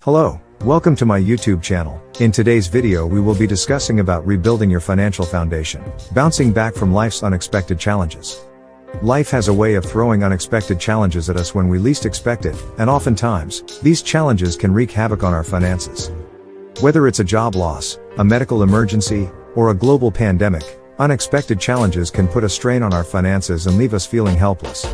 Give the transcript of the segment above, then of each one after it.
Hello, welcome to my YouTube channel. In today's video we will be discussing about rebuilding your financial foundation, bouncing back from life's unexpected challenges. Life has a way of throwing unexpected challenges at us when we least expect it, and oftentimes, these challenges can wreak havoc on our finances. Whether it's a job loss, a medical emergency, or a global pandemic, unexpected challenges can put a strain on our finances and leave us feeling helpless.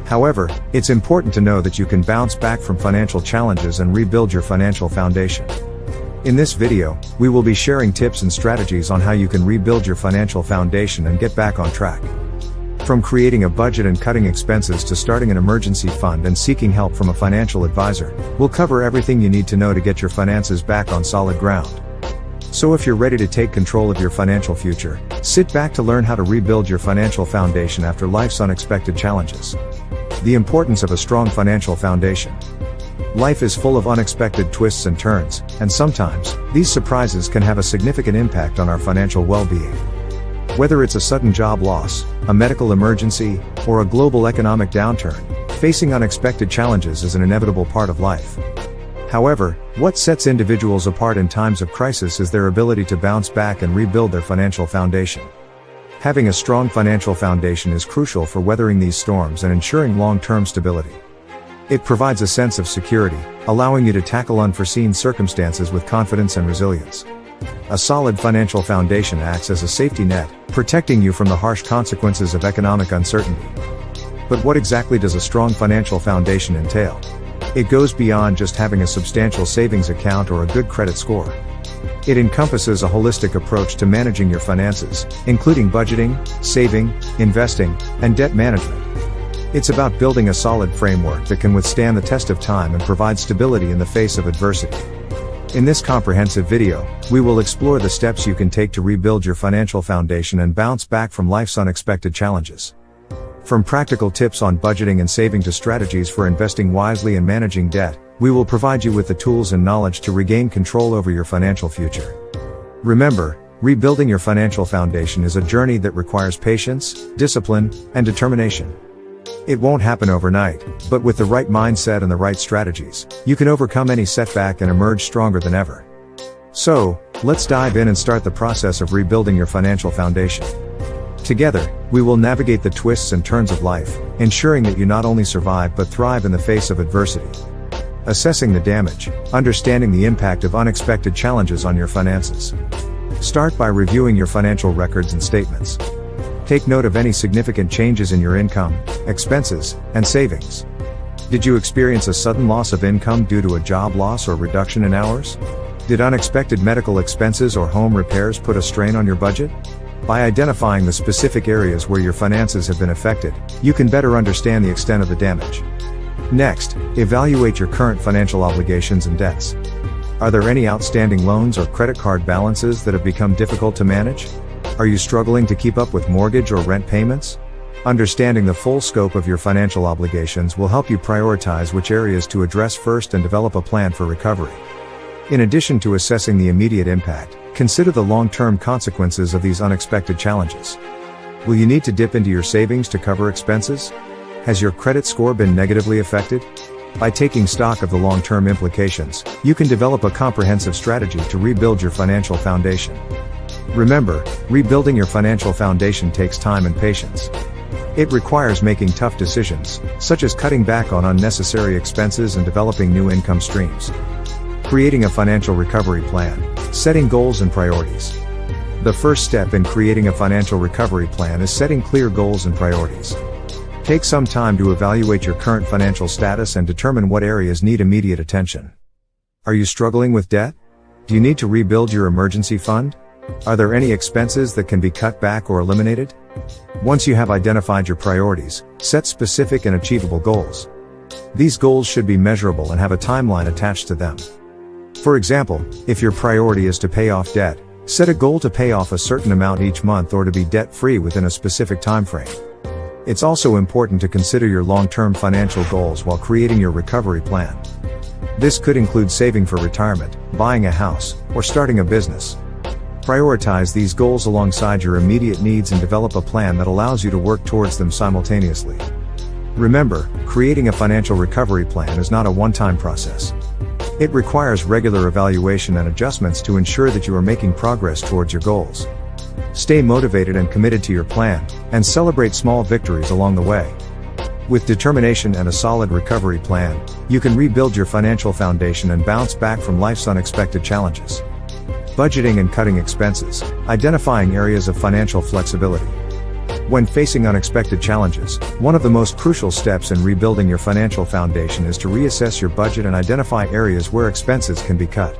However, it's important to know that you can bounce back from financial challenges and rebuild your financial foundation. In this video, we will be sharing tips and strategies on how you can rebuild your financial foundation and get back on track. From creating a budget and cutting expenses to starting an emergency fund and seeking help from a financial advisor, we'll cover everything you need to know to get your finances back on solid ground. So if you're ready to take control of your financial future, sit back to learn how to rebuild your financial foundation after life's unexpected challenges. The importance of a strong financial foundation. Life is full of unexpected twists and turns, and sometimes, these surprises can have a significant impact on our financial well-being. Whether it's a sudden job loss, a medical emergency, or a global economic downturn, facing unexpected challenges is an inevitable part of life. However, what sets individuals apart in times of crisis is their ability to bounce back and rebuild their financial foundation. Having a strong financial foundation is crucial for weathering these storms and ensuring long-term stability. It provides a sense of security, allowing you to tackle unforeseen circumstances with confidence and resilience. A solid financial foundation acts as a safety net, protecting you from the harsh consequences of economic uncertainty. But what exactly does a strong financial foundation entail? It goes beyond just having a substantial savings account or a good credit score. It encompasses a holistic approach to managing your finances, including budgeting, saving, investing, and debt management. It's about building a solid framework that can withstand the test of time and provide stability in the face of adversity. In this comprehensive video, we will explore the steps you can take to rebuild your financial foundation and bounce back from life's unexpected challenges. From practical tips on budgeting and saving to strategies for investing wisely and managing debt, we will provide you with the tools and knowledge to regain control over your financial future. Remember, rebuilding your financial foundation is a journey that requires patience, discipline, and determination. It won't happen overnight, but with the right mindset and the right strategies, you can overcome any setback and emerge stronger than ever. So, let's dive in and start the process of rebuilding your financial foundation. Together, we will navigate the twists and turns of life, ensuring that you not only survive but thrive in the face of adversity. Assessing the damage, understanding the impact of unexpected challenges on your finances. Start by reviewing your financial records and statements. Take note of any significant changes in your income, expenses, and savings. Did you experience a sudden loss of income due to a job loss or reduction in hours? Did unexpected medical expenses or home repairs put a strain on your budget? By identifying the specific areas where your finances have been affected, you can better understand the extent of the damage. Next, evaluate your current financial obligations and debts. Are there any outstanding loans or credit card balances that have become difficult to manage? Are you struggling to keep up with mortgage or rent payments? Understanding the full scope of your financial obligations will help you prioritize which areas to address first and develop a plan for recovery. In addition to assessing the immediate impact, consider the long-term consequences of these unexpected challenges. Will you need to dip into your savings to cover expenses? Has your credit score been negatively affected? By taking stock of the long-term implications, you can develop a comprehensive strategy to rebuild your financial foundation. Remember, rebuilding your financial foundation takes time and patience. It requires making tough decisions, such as cutting back on unnecessary expenses and developing new income streams. Creating a financial recovery plan, setting goals and priorities. The first step in creating a financial recovery plan is setting clear goals and priorities. Take some time to evaluate your current financial status and determine what areas need immediate attention. Are you struggling with debt? Do you need to rebuild your emergency fund? Are there any expenses that can be cut back or eliminated? Once you have identified your priorities, set specific and achievable goals. These goals should be measurable and have a timeline attached to them. For example, if your priority is to pay off debt, set a goal to pay off a certain amount each month or to be debt-free within a specific time frame. It's also important to consider your long-term financial goals while creating your recovery plan. This could include saving for retirement, buying a house, or starting a business. Prioritize these goals alongside your immediate needs and develop a plan that allows you to work towards them simultaneously. Remember, creating a financial recovery plan is not a one-time process. It requires regular evaluation and adjustments to ensure that you are making progress towards your goals. Stay motivated and committed to your plan, and celebrate small victories along the way. With determination and a solid recovery plan, you can rebuild your financial foundation and bounce back from life's unexpected challenges. Budgeting and cutting expenses, identifying areas of financial flexibility. When facing unexpected challenges, one of the most crucial steps in rebuilding your financial foundation is to reassess your budget and identify areas where expenses can be cut.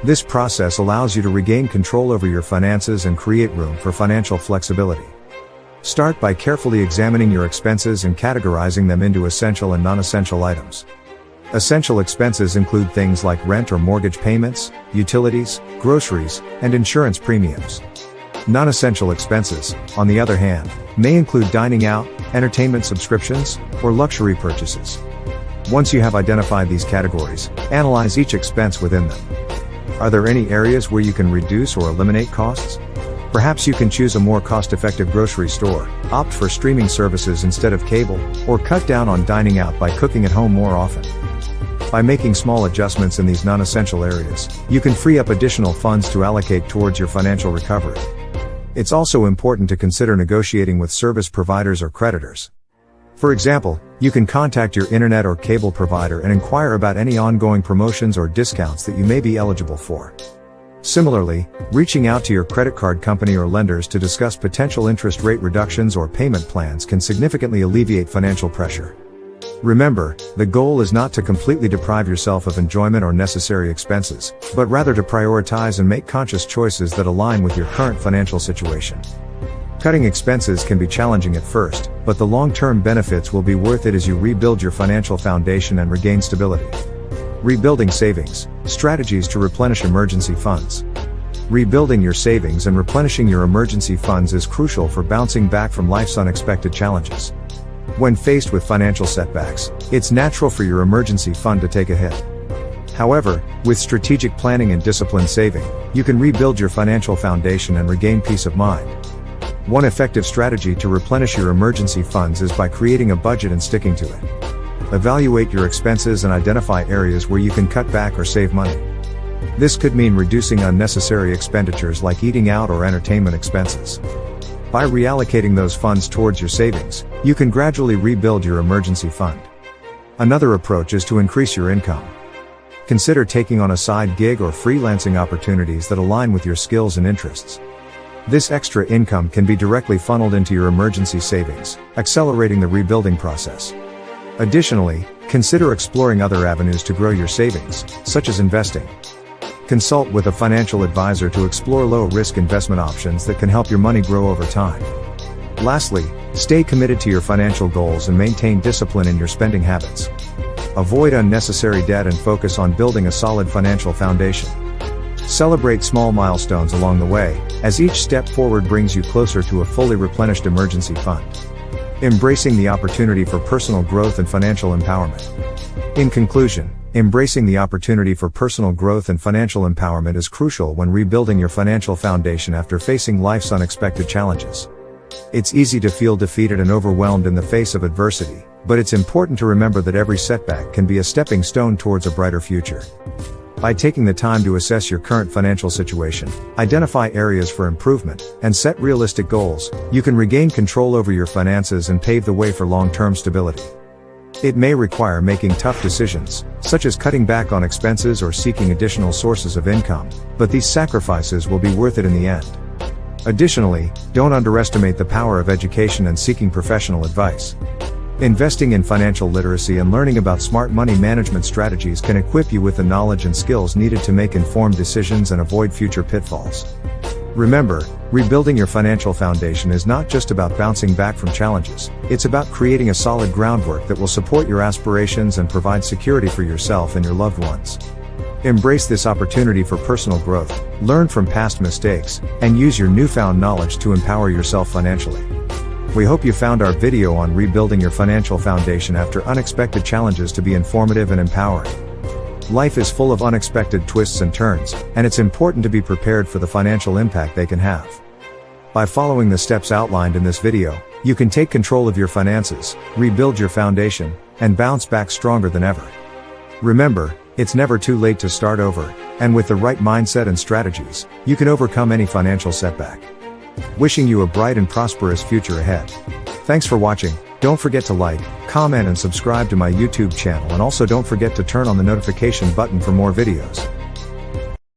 This process allows you to regain control over your finances and create room for financial flexibility. Start by carefully examining your expenses and categorizing them into essential and non-essential items. Essential expenses include things like rent or mortgage payments, utilities, groceries, and insurance premiums. Non-essential expenses, on the other hand, may include dining out, entertainment subscriptions, or luxury purchases. Once you have identified these categories, analyze each expense within them. Are there any areas where you can reduce or eliminate costs? Perhaps you can choose a more cost-effective grocery store, opt for streaming services instead of cable, or cut down on dining out by cooking at home more often. By making small adjustments in these non-essential areas, you can free up additional funds to allocate towards your financial recovery. It's also important to consider negotiating with service providers or creditors. For example, you can contact your internet or cable provider and inquire about any ongoing promotions or discounts that you may be eligible for. Similarly, reaching out to your credit card company or lenders to discuss potential interest rate reductions or payment plans can significantly alleviate financial pressure. Remember, the goal is not to completely deprive yourself of enjoyment or necessary expenses, but rather to prioritize and make conscious choices that align with your current financial situation. Cutting expenses can be challenging at first, but the long-term benefits will be worth it as you rebuild your financial foundation and regain stability. Rebuilding savings, strategies to replenish emergency funds. Rebuilding your savings and replenishing your emergency funds is crucial for bouncing back from life's unexpected challenges. When faced with financial setbacks, it's natural for your emergency fund to take a hit. However, with strategic planning and disciplined saving, you can rebuild your financial foundation and regain peace of mind. One effective strategy to replenish your emergency funds is by creating a budget and sticking to it. Evaluate your expenses and identify areas where you can cut back or save money. This could mean reducing unnecessary expenditures like eating out or entertainment expenses. By reallocating those funds towards your savings, you can gradually rebuild your emergency fund. Another approach is to increase your income. Consider taking on a side gig or freelancing opportunities that align with your skills and interests. This extra income can be directly funneled into your emergency savings, accelerating the rebuilding process. Additionally, consider exploring other avenues to grow your savings, such as investing. Consult with a financial advisor to explore low-risk investment options that can help your money grow over time. Lastly, stay committed to your financial goals and maintain discipline in your spending habits. Avoid unnecessary debt and focus on building a solid financial foundation. Celebrate small milestones along the way, as each step forward brings you closer to a fully replenished emergency fund. Embracing the opportunity for personal growth and financial empowerment. In conclusion, embracing the opportunity for personal growth and financial empowerment is crucial when rebuilding your financial foundation after facing life's unexpected challenges. It's easy to feel defeated and overwhelmed in the face of adversity, but it's important to remember that every setback can be a stepping stone towards a brighter future. By taking the time to assess your current financial situation, identify areas for improvement, and set realistic goals, you can regain control over your finances and pave the way for long-term stability. It may require making tough decisions, such as cutting back on expenses or seeking additional sources of income, but these sacrifices will be worth it in the end. Additionally, don't underestimate the power of education and seeking professional advice. Investing in financial literacy and learning about smart money management strategies can equip you with the knowledge and skills needed to make informed decisions and avoid future pitfalls. Remember, rebuilding your financial foundation is not just about bouncing back from challenges, it's about creating a solid groundwork that will support your aspirations and provide security for yourself and your loved ones. Embrace this opportunity for personal growth, learn from past mistakes, and use your newfound knowledge to empower yourself financially. We hope you found our video on rebuilding your financial foundation after unexpected challenges to be informative and empowering. Life is full of unexpected twists and turns, and it's important to be prepared for the financial impact they can have. By following the steps outlined in this video, you can take control of your finances, rebuild your foundation, and bounce back stronger than ever. Remember, It's never too late to start over, and with the right mindset and strategies, you can overcome any financial setback. Wishing you a bright and prosperous future ahead. Thanks for watching. Don't forget to like, comment and subscribe to my YouTube channel, and also don't forget to turn on the notification button for more videos.